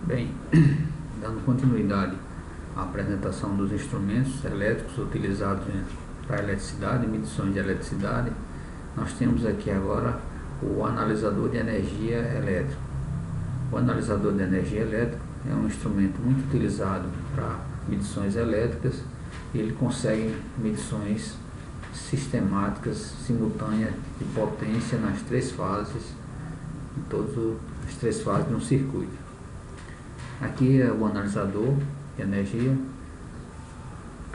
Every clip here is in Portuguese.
Bem, dando continuidade à apresentação dos instrumentos elétricos utilizados para eletricidade, medições de eletricidade, nós temos aqui agora o analisador de energia elétrica. O analisador de energia elétrica é um instrumento muito utilizado para medições elétricas e ele consegue medições sistemáticas, simultâneas de potência nas três fases, em todas as três fases de um circuito. Aqui é o analisador de energia.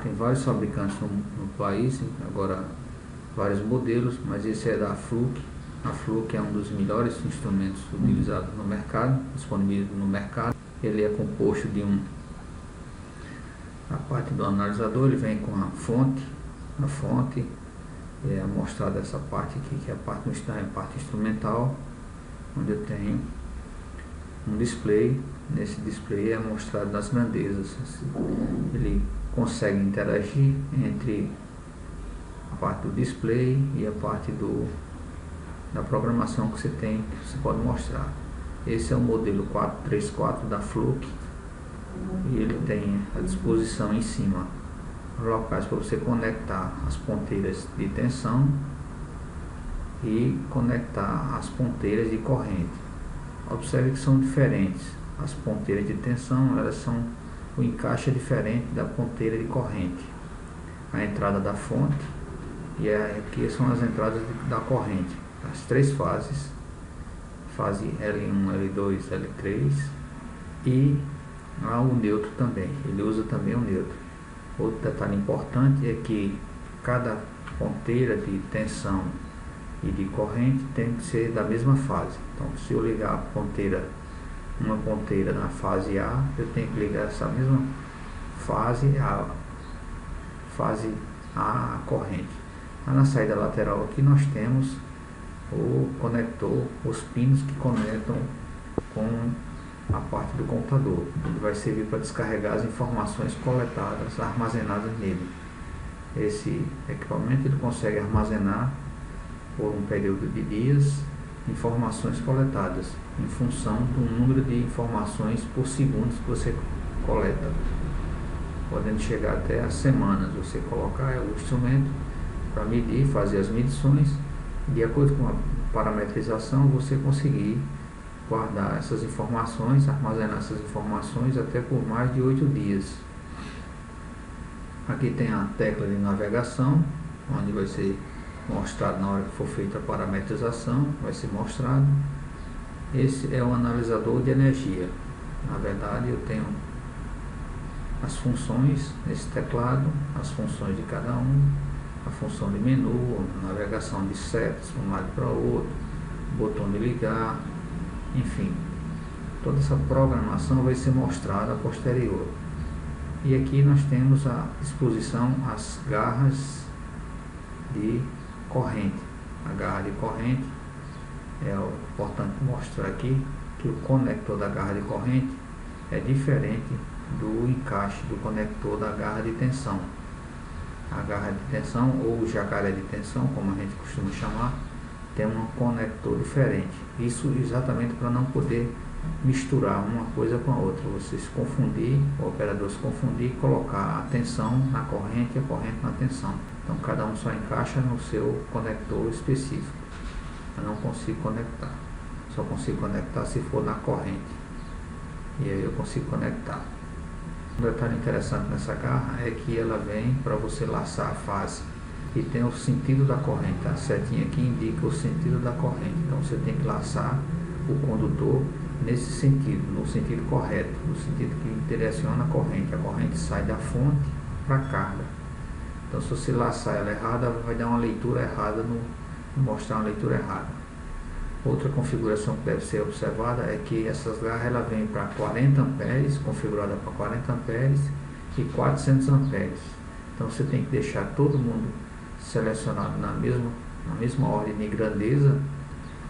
Tem vários fabricantes no país, agora vários modelos, mas esse é da Fluke. A Fluke é um dos melhores instrumentos utilizados no mercado, disponível no mercado. Ele é composto de a parte do analisador, ele vem com a fonte. A fonte é mostrada essa parte aqui, que é a parte instrumental, onde eu tenho um display. Nesse display é mostrado as grandezas. Ele consegue interagir entre a parte do display e a parte da programação que você tem, que você pode mostrar. Esse é o modelo 434 da Fluke e ele tem à disposição em cima locais para você conectar as ponteiras de tensão e conectar as ponteiras de corrente. Observe que são diferentes. As ponteiras de tensão, elas são, o encaixe é diferente da ponteira de corrente. A entrada da fonte e aqui são as entradas da corrente. As três fases, fase L1, L2, L3 e lá o neutro também. Ele usa também o neutro. Outro detalhe importante é que cada ponteira de tensão e de corrente tem que ser da mesma fase. Então, se eu ligar uma ponteira na fase A, eu tenho que ligar essa mesma fase à corrente. Na saída lateral aqui nós temos o conector, os pinos que conectam com a parte do computador. Ele vai servir para descarregar as informações coletadas, armazenadas nele. Esse equipamento ele consegue armazenar por um período de dias informações coletadas em função do número de informações por segundo que você coleta, podendo chegar até as semanas. Você colocar o instrumento para medir, fazer as medições, de acordo com a parametrização você conseguir guardar essas informações, armazenar essas informações até por mais de 8 dias. Aqui tem a tecla de navegação, onde vai ser mostrado na hora que for feita a parametrização, vai ser mostrado. Esse é o analisador de energia. Na verdade, eu tenho as funções nesse teclado, as funções de cada um, a função de menu, a navegação de setas de um lado para o outro, botão de ligar, enfim, toda essa programação vai ser mostrada a posterior. E aqui nós temos à disposição as garras de corrente. A garra de corrente é importante mostrar aqui que o conector da garra de corrente é diferente do encaixe do conector da garra de tensão. A garra de tensão, ou jacaré de tensão, como a gente costuma chamar, tem um conector diferente. Isso exatamente para não poder misturar uma coisa com a outra, você se confundir, o operador se confundir e colocar a tensão na corrente e a corrente na tensão. Então cada um só encaixa no seu conector específico. Eu não consigo conectar, só consigo conectar se for na corrente, e aí eu consigo conectar. Um detalhe interessante nessa garra é que ela vem para você laçar a fase e tem o sentido da corrente. A setinha aqui indica o sentido da corrente, então você tem que laçar o condutor nesse sentido, no sentido correto, no sentido que direciona a corrente sai da fonte para a carga. Então se você laçar ela errada, vai dar uma leitura errada, mostrar uma leitura errada. Outra configuração que deve ser observada é que essas garras ela vem para 40 amperes, configurada para 40 amperes e 400 amperes. Então você tem que deixar todo mundo selecionado na mesma ordem de grandeza.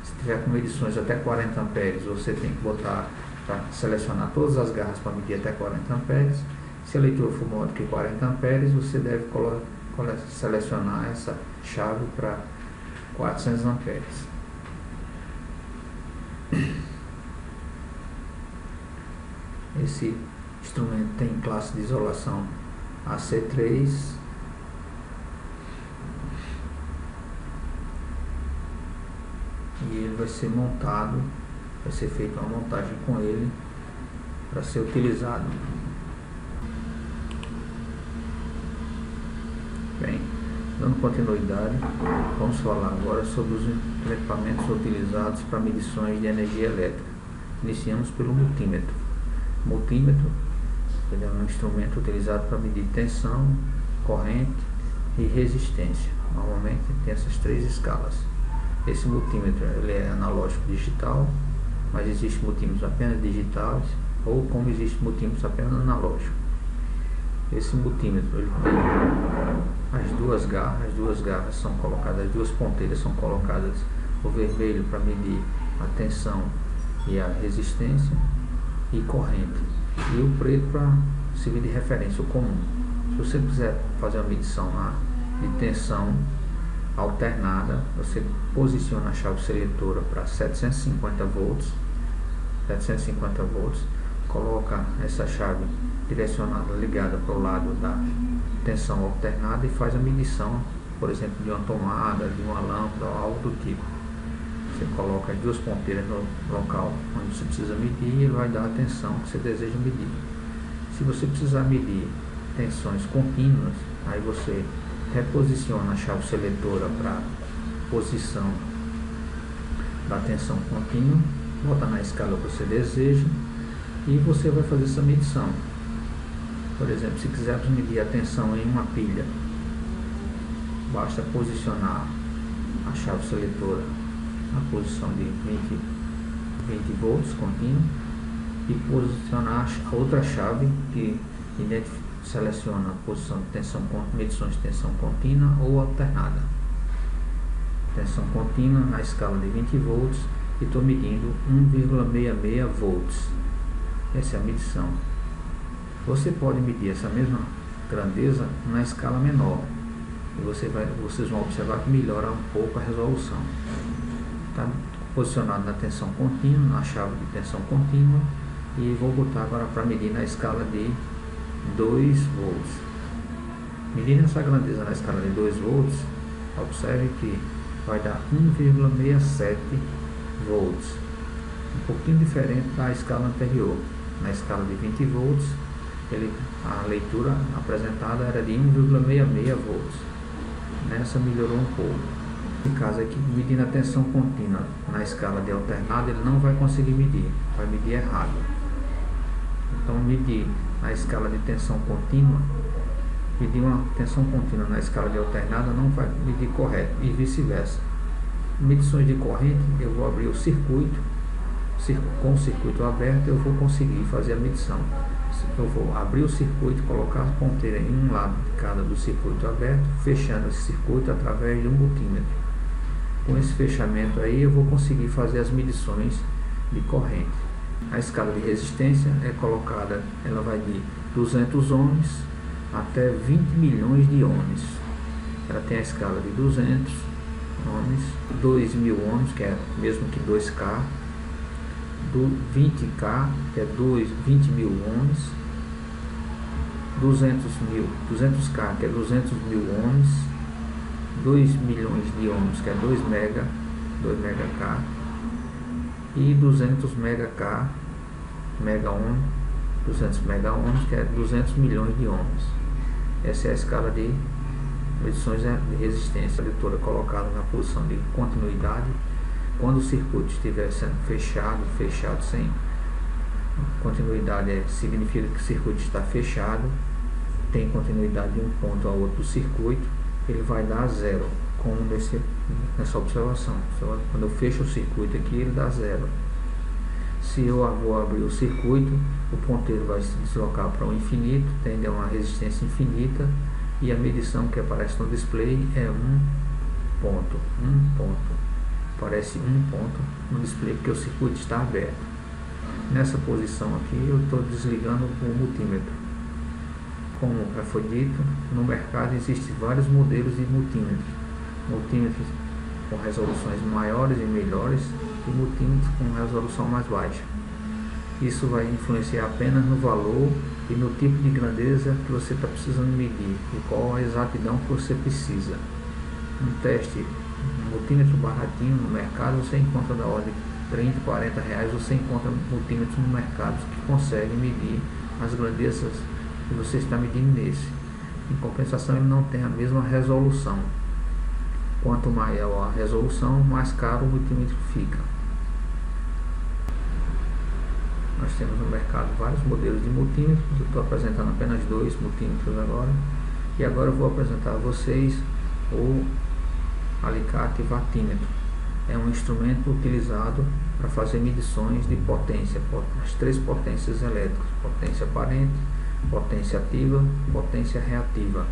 Se tiver com medições até 40 amperes, você tem que botar para selecionar todas as garras para medir até 40 amperes. Se a leitura for maior do que 40 amperes, você deve selecionar essa chave para 400 amperes. Esse instrumento tem classe de isolação AC3, e ele vai ser montado, vai ser feita uma montagem com ele para ser utilizado. Bem, dando continuidade, vamos falar agora sobre os equipamentos utilizados para medições de energia elétrica. Iniciamos pelo multímetro. O multímetro ele é um instrumento utilizado para medir tensão, corrente e resistência. Normalmente tem essas três escalas. Esse multímetro ele é analógico digital, mas existem multímetros apenas digitais, ou como existem multímetros apenas analógicos. Esse multímetro ele tem as duas garras são colocadas, as duas ponteiras são colocadas, o vermelho para medir a tensão e a resistência e corrente, e o preto para servir de referência, o comum. Se você quiser fazer uma medição lá de tensão alternada, você posiciona a chave seletora para 750 volts, coloca essa chave direcionada, ligada para o lado da tensão alternada e faz a medição, por exemplo, de uma tomada, de uma lâmpada ou algo do tipo. Você coloca as duas ponteiras no local onde você precisa medir e ele vai dar a tensão que você deseja medir. Se você precisar medir tensões contínuas, aí você reposiciona a chave seletora para a posição da tensão contínua, bota na escala que você deseja e você vai fazer essa medição. Por exemplo, se quisermos medir a tensão em uma pilha, basta posicionar a chave seletora na posição de 20 volts contínua e posicionar a outra chave que seleciona a posição de tensão, medições de tensão contínua ou alternada. Tensão contínua na escala de 20 volts e estou medindo 1,66 volts. Essa é a medição. Você pode medir essa mesma grandeza na escala menor e vocês vão observar que melhora um pouco a resolução. Está posicionado na tensão contínua, na chave de tensão contínua, e vou botar agora para medir na escala de 2 volts. Medindo essa grandeza na escala de 2 volts, observe que vai dar 1,67 volts, um pouquinho diferente da escala anterior. Na escala de 20 volts, a leitura apresentada era de 1,66 volts. Nessa melhorou um pouco. Nesse caso aqui, medindo a tensão contínua na escala de alternada, ele não vai conseguir medir, vai medir errado. Então, medir na escala de tensão contínua, medir uma tensão contínua na escala de alternada não vai medir correto, e vice-versa. Medições de corrente, eu vou abrir o circuito, com o circuito aberto eu vou conseguir fazer a medição. Eu vou abrir o circuito, colocar a ponteira em um lado de cada do circuito aberto, fechando esse circuito através de um multímetro. Com esse fechamento aí eu vou conseguir fazer as medições de corrente. A escala de resistência é colocada, ela vai de 200 ohms até 20 milhões de ohms. Ela tem a escala de 200 ohms, 2000 ohms, que é mesmo que 2K, do 20K, que é 20 mil ohms, 200K, que é 200 mil ohms, 2 milhões de ohms, que é 2 MK, e 200 MK, mega ohm, 200 mega ohms, que é 200 milhões de ohms. Essa é a escala de medições de resistência. A leitora colocada na posição de continuidade. Quando o circuito estiver sendo fechado sem continuidade, significa que o circuito está fechado, tem continuidade de um ponto a outro do circuito, ele vai dar zero, como nessa observação. Quando eu fecho o circuito aqui, ele dá zero. Se eu vou abrir o circuito, o ponteiro vai se deslocar para o infinito, tende a uma resistência infinita, e a medição que aparece no display é um ponto. Aparece um ponto no display porque o circuito está aberto. Nessa posição aqui eu estou desligando o multímetro. Como já foi dito, no mercado existem vários modelos de multímetros com resoluções maiores e melhores e multímetros com resolução mais baixa. Isso vai influenciar apenas no valor e no tipo de grandeza que você está precisando medir e qual a exatidão que você precisa. Um teste, um multímetro baratinho no mercado, você encontra da ordem de 30, 40 reais, você encontra multímetros no mercado que conseguem medir as grandezas que você está medindo nesse. Em compensação, ele não tem a mesma resolução. Quanto maior a resolução, mais caro o multímetro fica. Nós temos no mercado vários modelos de multímetros. Eu estou apresentando apenas 2 multímetros agora. E agora eu vou apresentar a vocês o alicate vatímetro. É um instrumento utilizado para fazer medições de potência, as 3 potências elétricas: potência aparente, potência ativa, potência reativa.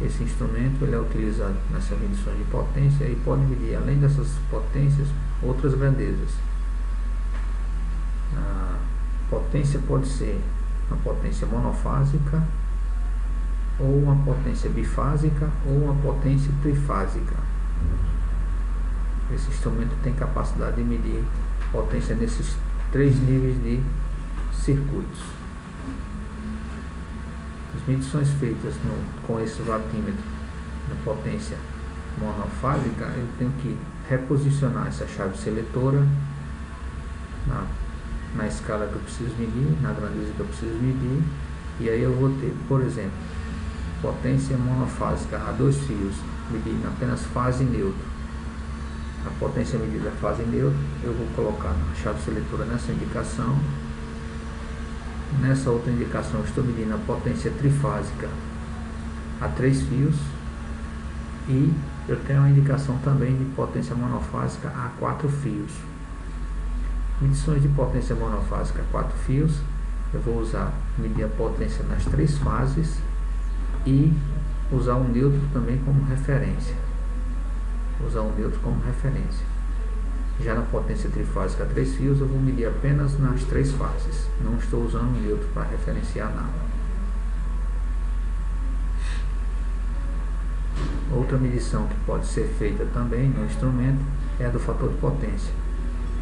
Esse instrumento ele é utilizado nessas medições de potência e pode medir, além dessas potências, outras grandezas. A potência pode ser uma potência monofásica, ou uma potência bifásica, ou uma potência trifásica. Esse instrumento tem capacidade de medir potência nesses 3 níveis de circuitos. As medições feitas com esse vatímetro na potência monofásica, eu tenho que reposicionar essa chave seletora na escala que eu preciso medir, na grandeza que eu preciso medir, e aí eu vou ter, por exemplo, potência monofásica a 2 fios, medindo apenas fase e neutro. A potência medida fase e neutro, eu vou colocar na chave seletora nessa indicação. Nessa outra indicação, eu estou medindo a potência trifásica a 3 fios, e eu tenho uma indicação também de potência monofásica a 4 fios. Medições de potência monofásica a 4 fios, eu vou medir a potência nas 3 fases e usar um neutro também como referência. Já na potência trifásica a 3 fios, eu vou medir apenas nas 3 fases. Não estou usando um neutro para referenciar nada. Outra medição que pode ser feita também no instrumento é a do fator de potência.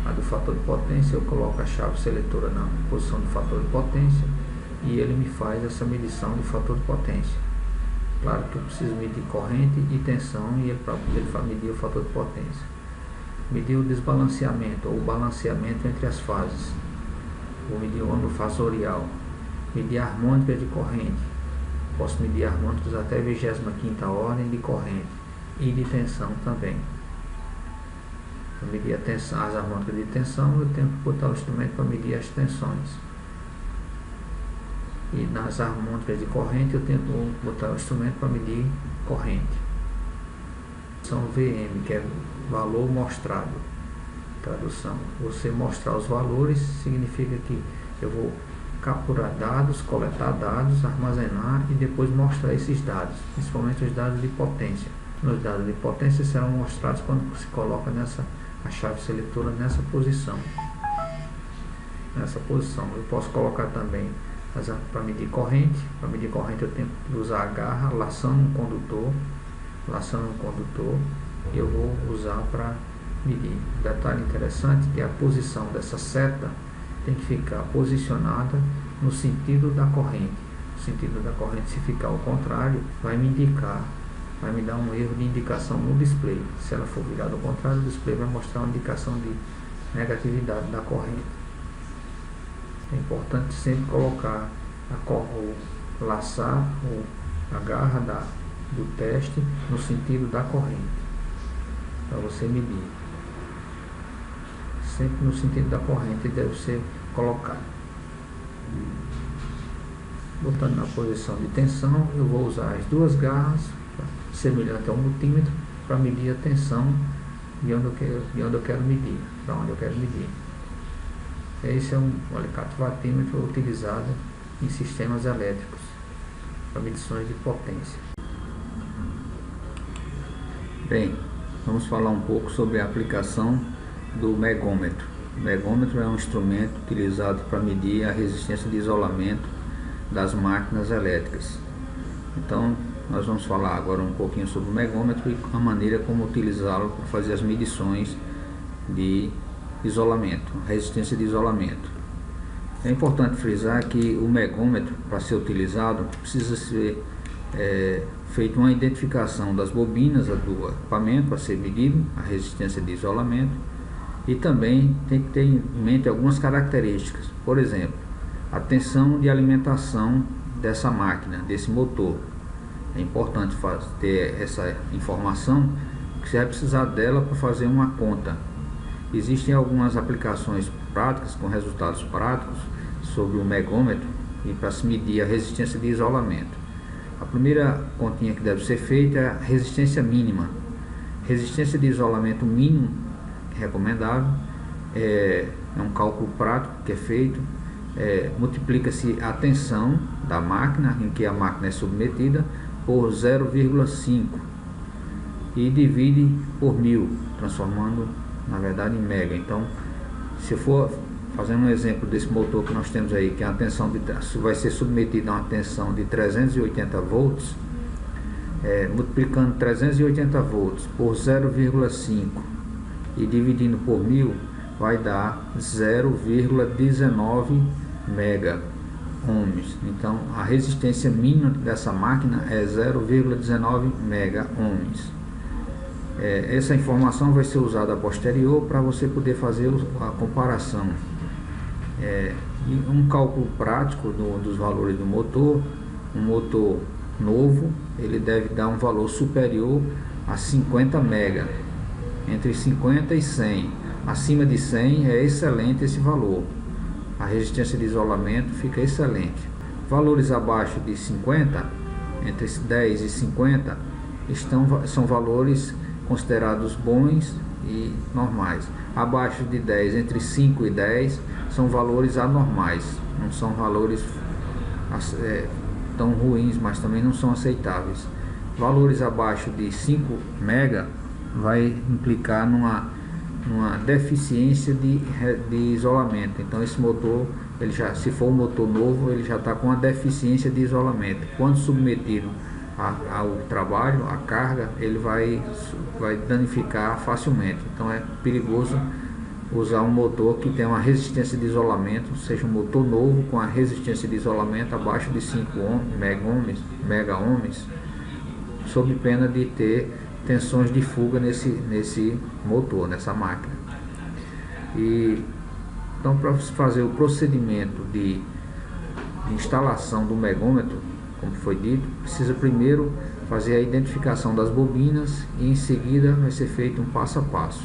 A do fator de potência, eu coloco a chave seletora na posição do fator de potência e ele me faz essa medição do fator de potência. Claro que eu preciso medir corrente e tensão e ele vai medir o fator de potência. Medir o desbalanceamento ou o balanceamento entre as fases. Vou medir o ângulo fasorial. Medir harmônicas de corrente. Posso medir harmônicos até 25ª ordem de corrente e de tensão também. Para medir a tensão, as harmônicas de tensão, eu tenho que botar o instrumento para medir as tensões. E nas harmônicas de corrente, eu tenho que botar o instrumento para medir corrente. São VM, que é valor mostrado. Tradução: você mostrar os valores significa que eu vou capturar dados, coletar dados, armazenar e depois mostrar esses dados, principalmente os dados de potência. Os dados de potência serão mostrados quando se coloca a chave seletora nessa posição. Eu posso colocar também para medir corrente. Para medir corrente eu tenho que usar a garra, laçando um condutor, e eu vou usar para medir. Detalhe interessante que a posição dessa seta tem que ficar posicionada no sentido da corrente. O sentido da corrente, se ficar ao contrário, vai me dar um erro de indicação no display. Se ela for virada ao contrário, o display vai mostrar uma indicação de negatividade da corrente. É importante sempre colocar laçar a garra do teste no sentido da corrente, para você medir. Sempre no sentido da corrente deve ser colocado. Botando na posição de tensão, eu vou usar as 2 garras semelhante ao multímetro para medir a tensão de onde eu quero medir, para onde eu quero medir. Esse é um alicate vatímetro utilizado em sistemas elétricos para medições de potência. Bem, vamos falar um pouco sobre a aplicação do megômetro. O megômetro é um instrumento utilizado para medir a resistência de isolamento das máquinas elétricas. Então, nós vamos falar agora um pouquinho sobre o megômetro e a maneira como utilizá-lo para fazer as medições de isolamento, resistência de isolamento. É importante frisar que o megômetro, para ser utilizado, precisa ser feita uma identificação das bobinas do equipamento para ser medido, a resistência de isolamento, e também tem que ter em mente algumas características. Por exemplo, a tensão de alimentação dessa máquina, desse motor. É importante ter essa informação, porque você vai precisar dela para fazer uma conta. Existem algumas aplicações práticas, com resultados práticos, sobre o megômetro e para se medir a resistência de isolamento. A primeira continha que deve ser feita é a resistência mínima. Resistência de isolamento mínimo recomendável é um cálculo prático que é feito. Multiplica-se a tensão da máquina em que a máquina é submetida por 0,5 e divide por 1000, transformando na verdade em mega. Então, se eu for fazendo um exemplo desse motor que nós temos aí, que a tensão vai ser submetido a uma tensão de 380 volts, multiplicando 380 volts por 0,5 e dividindo por 1000, vai dar 0,19 mega ohms. Então, a resistência mínima dessa máquina é 0,19 mega ohms. Essa informação vai ser usada a posterior para você poder fazer a comparação. E um cálculo prático dos valores do motor. Um motor novo, ele deve dar um valor superior a 50 mega, entre 50 e 100. Acima de 100 é excelente esse valor, a resistência de isolamento fica excelente. Valores abaixo de 50, entre 10 e 50, são valores considerados bons e normais. Abaixo de 10, entre 5 e 10, são valores anormais, não são valores tão ruins, mas também não são aceitáveis. Valores abaixo de 5 mega vai implicar numa deficiência de isolamento. Então esse motor, se for um motor novo, ele já está com uma deficiência de isolamento. Quando submetido ao trabalho, à carga, ele vai danificar facilmente. Então é perigoso usar um motor que tem uma resistência de isolamento, seja um motor novo com a resistência de isolamento abaixo de 5 mega ohms, sob pena de ter tensões de fuga nesse motor, nessa máquina. Então, para fazer o procedimento de instalação do megômetro, como foi dito, precisa primeiro fazer a identificação das bobinas e em seguida vai ser feito um passo a passo.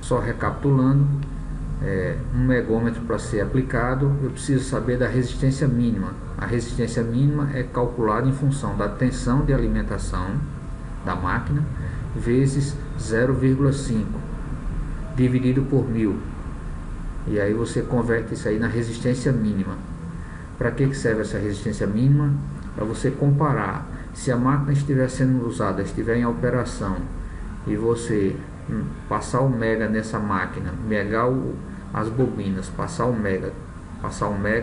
Só recapitulando, um megômetro para ser aplicado, eu preciso saber da resistência mínima. A resistência mínima é calculada em função da tensão de alimentação da máquina vezes 0,5 dividido por 1000, e aí você converte isso aí na resistência mínima. Para que serve essa resistência mínima? Para você comparar, se a máquina estiver sendo usada, estiver em operação, e você passar o mega nessa máquina, megar as bobinas, passar o mega,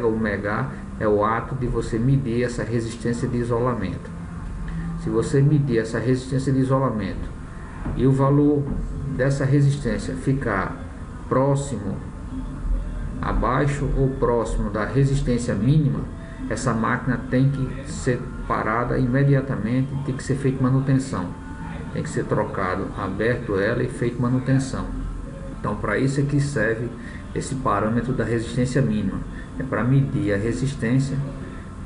o megar é o ato de você medir essa resistência de isolamento. Se você medir essa resistência de isolamento e o valor dessa resistência ficar próximo, abaixo ou próximo da resistência mínima, essa máquina tem que ser parada imediatamente, tem que ser feita manutenção, tem que ser trocado, aberto ela e feito manutenção. Então, para isso é que serve esse parâmetro da resistência mínima, é para medir a resistência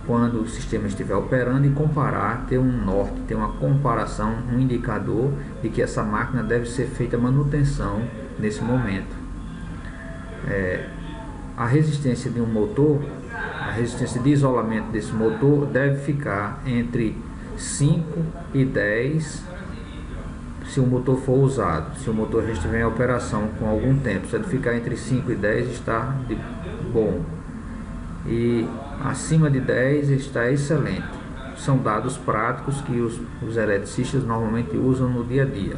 quando o sistema estiver operando e comparar, ter um norte, ter uma comparação, um indicador de que essa máquina deve ser feita manutenção nesse momento. A resistência de um motor, a resistência de isolamento desse motor deve ficar entre 5 e 10 se o motor for usado. Se o motor já estiver em operação com algum tempo, se ele ficar entre 5 e 10 está de bom, e acima de 10 está excelente. São dados práticos que os eletricistas normalmente usam no dia a dia.